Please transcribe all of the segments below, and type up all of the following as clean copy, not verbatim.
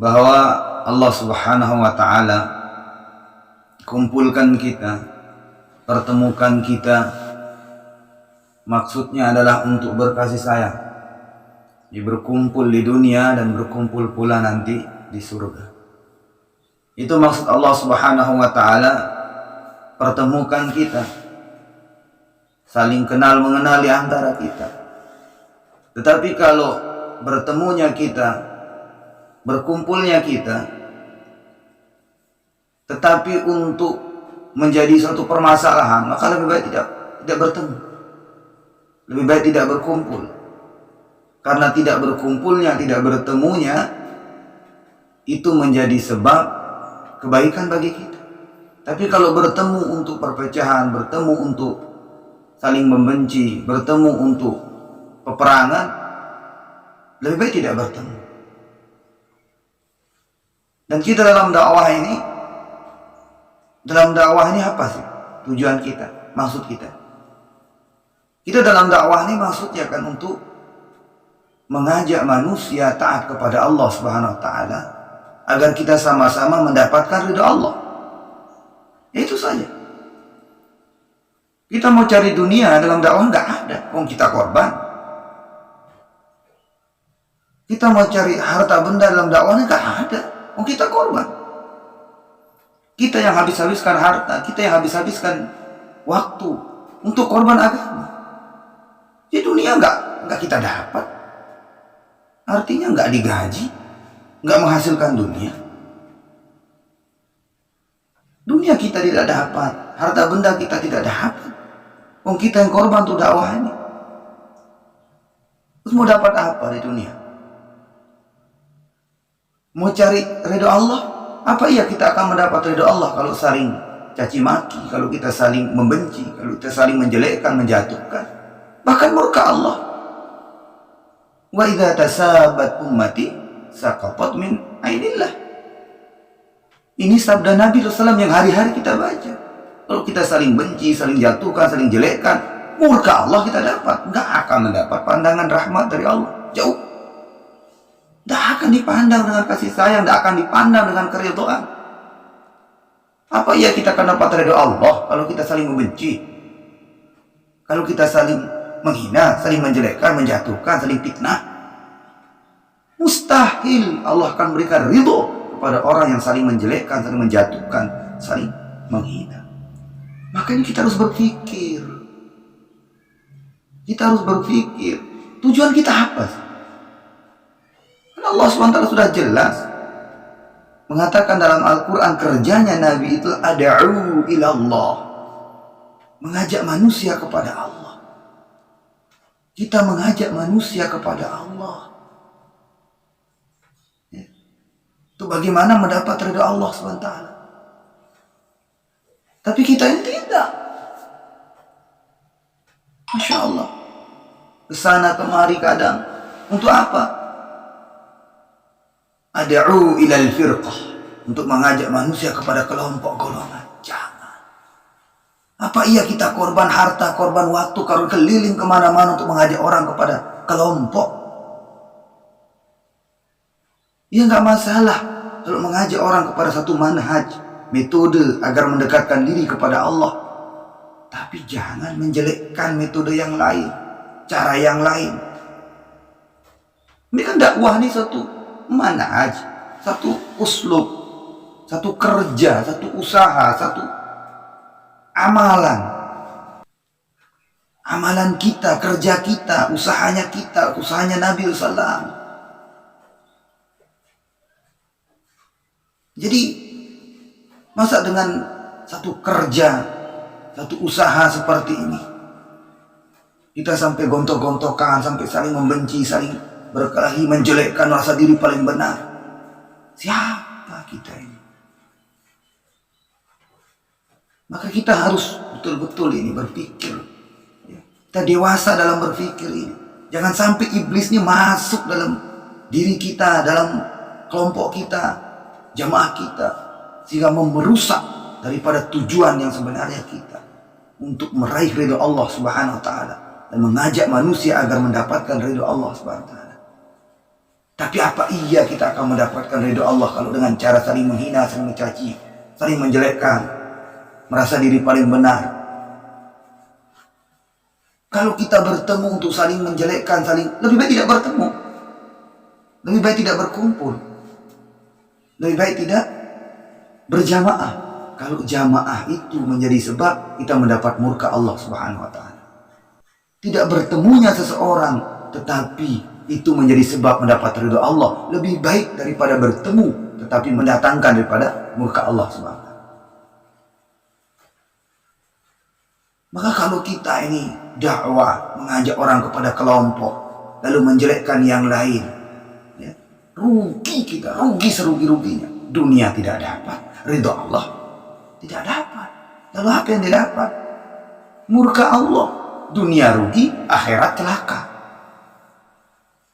bahwa Allah Subhanahu wa Ta'ala kumpulkan kita, pertemukan kita, maksudnya adalah untuk berkasih sayang, berkumpul di dunia dan berkumpul pula nanti di surga. Itu maksud Allah Subhanahu wa Ta'ala pertemukan kita, saling kenal mengenali antara kita. Tetapi kalau bertemunya kita, berkumpulnya kita, tetapi untuk menjadi suatu permasalahan, maka lebih baik tidak bertemu, lebih baik tidak berkumpul. Karena tidak berkumpulnya, tidak bertemunya, itu menjadi sebab kebaikan bagi kita. Tapi kalau bertemu untuk perpecahan, bertemu untuk saling membenci, bertemu untuk peperangan, lebih baik tidak bertemu. Dan kita dalam dakwah ini apa sih tujuan kita, maksud kita? Kita dalam dakwah ini maksudnya kan untuk mengajak manusia taat kepada Allah Subhanahu wa Ta'ala agar kita sama-sama mendapatkan ridha Allah. Itu saja. Kita mau cari dunia dalam dakwah nggak ada, kita korban. Kita mau cari harta benda dalam dakwah nggak ada, kita korban. Kita yang habis-habiskan harta, kita yang habis-habiskan waktu untuk korban agama. Di dunia nggak kita dapat. Artinya nggak digaji, nggak menghasilkan dunia. Dunia kita tidak dapat, harta benda kita tidak dapat. Kita yang korban untuk dakwah ini. Terus mau dapat apa di dunia? Mau cari ridho Allah? Apa iya kita akan mendapat ridho Allah kalau saling caci maki, kalau kita saling membenci, kalau kita saling menjelekkan, menjatuhkan, bahkan murka Allah. Wa idza tasabat ummati saqatat min ainillah. Ini sabda Nabi SAW yang hari-hari kita baca. Kalau kita saling benci, saling jatuhkan, saling jelekkan, murka Allah kita dapat. Nggak akan mendapat pandangan rahmat dari Allah. Jauh. Tidak akan dipandang dengan kasih sayang, tidak akan dipandang dengan keridhaan. Apa iya kita akan dapat ridha Allah kalau kita saling membenci, kalau kita saling menghina, saling menjelekkan, menjatuhkan, saling fitnah? Mustahil Allah akan berikan ridho kepada orang yang saling menjelekkan, saling menjatuhkan, saling menghina. Makanya kita harus berpikir. Kita harus berpikir, tujuan kita apa sih? Allah SWT sudah jelas mengatakan dalam Al-Quran, kerjanya Nabi itu ad'u ilallah, mengajak manusia kepada Allah. Kita mengajak manusia kepada Allah. Itu bagaimana mendapat ridha Allah SWT. Tapi kita ini tidak. Masya Allah. Kesana kemari kadang. Untuk apa? Ad'u ilal firqah, untuk mengajak manusia kepada kelompok golongan. Jangan. Apa iya kita korban harta, korban waktu, kalau keliling kemana-mana untuk mengajak orang kepada kelompok? Ya nggak masalah kalau mengajak orang kepada satu manhaj, metode agar mendekatkan diri kepada Allah. Tapi jangan menjelekkan metode yang lain, cara yang lain. Ini kan dakwah ini satu manhaj, satu uslub, satu kerja, satu usaha, satu amalan. Amalan kita, kerja kita, usahanya Nabi SAW. Jadi masa dengan satu kerja, satu usaha seperti ini kita sampai gontok-gontokan, sampai saling membenci, saling berkelahi, menjelekkan, merasa diri paling benar? Siapa kita ini? Maka kita harus betul-betul ini berpikir. Kita dewasa dalam berpikir ini. Jangan sampai iblis ini masuk dalam diri kita, dalam kelompok kita, jamaah kita, sehingga merusak daripada tujuan yang sebenarnya kita. untuk meraih ridho Allah Subhanahu wa taala dan mengajak manusia agar mendapatkan ridho Allah Subhanahu wa taala. Tapi apa iya kita akan mendapatkan ridho Allah kalau dengan cara saling menghina, saling mencaci, saling menjelekkan, merasa diri paling benar? Kalau kita bertemu untuk saling menjelekkan, lebih baik tidak bertemu. Lebih baik tidak berkumpul. Lebih baik tidak berjamaah. Kalau jamaah itu menjadi sebab kita mendapat murka Allah Subhanahu wa taala. Tidak bertemunya seseorang tetapi itu menjadi sebab mendapat ridho Allah, lebih baik daripada bertemu tetapi mendatangkan daripada murka Allah Subhanahu wa taala. Maka kalau kita ini dakwah, mengajak orang kepada kelompok lalu menjelekkan yang lain, ya, rugi kita, rugi serugi-ruginya. Dunia tidak dapat, ridho Allah tidak dapat. Lalu apa yang didapat? Murka Allah. Dunia rugi, akhirat celaka.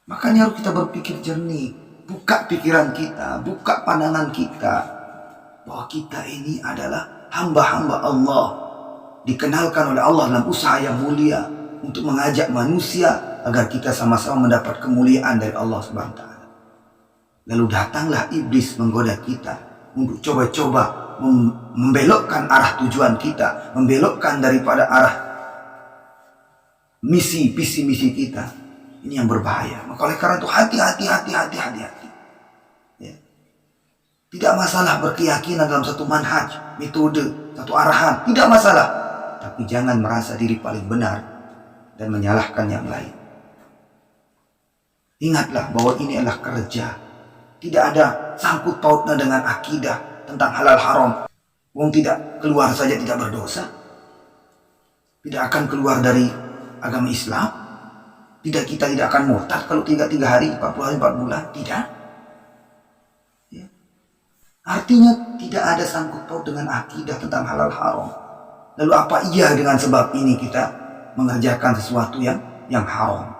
Makanya harus kita berpikir jernih. Buka pikiran kita, buka pandangan kita, bahwa kita ini adalah hamba-hamba Allah, dikenalkan oleh Allah dalam usaha yang mulia untuk mengajak manusia agar kita sama-sama mendapat kemuliaan dari Allah Subhanahu wa taala. Lalu datanglah iblis menggoda kita untuk coba-coba membelokkan arah tujuan kita, membelokkan daripada arah visi misi kita. Ini yang berbahaya. Maka oleh karena itu hati-hati. Ya. Tidak masalah berkeyakinan dalam satu manhaj, metode, satu arahan, tidak masalah. Tapi jangan merasa diri paling benar dan menyalahkan yang lain. Ingatlah bahwa ini adalah kerja. Tidak ada sangkut pautnya dengan akidah tentang halal haram. Wong tidak keluar saja tidak berdosa. Tidak akan keluar dari agama Islam. Kita tidak akan murtad kalau 3 hari, 40 hari, 4 bulan. Tidak. Ya. Artinya tidak ada sangkut paut dengan akidah tentang halal haram. Lalu apa iya dengan sebab ini kita mengerjakan sesuatu yang haram?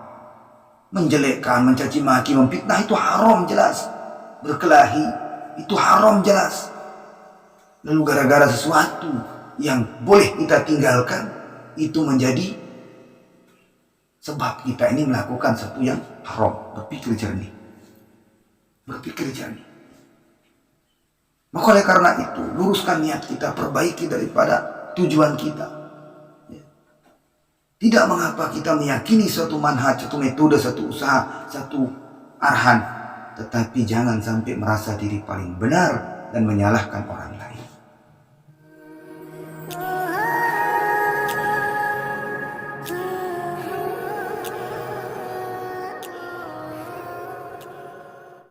Menjelekkan, mencaci maki, memfitnah itu haram jelas. Berkelahi itu haram jelas. Lalu gara-gara sesuatu yang boleh kita tinggalkan, itu menjadi sebab kita ini melakukan sesuatu yang haram. Berpikir jernih. Maka oleh karena itu, luruskan niat kita, perbaiki daripada tujuan kita. Ya. Tidak mengapa kita meyakini suatu manhaj, satu metode, satu usaha, satu arahan, tetapi jangan sampai merasa diri paling benar dan menyalahkan orang lain.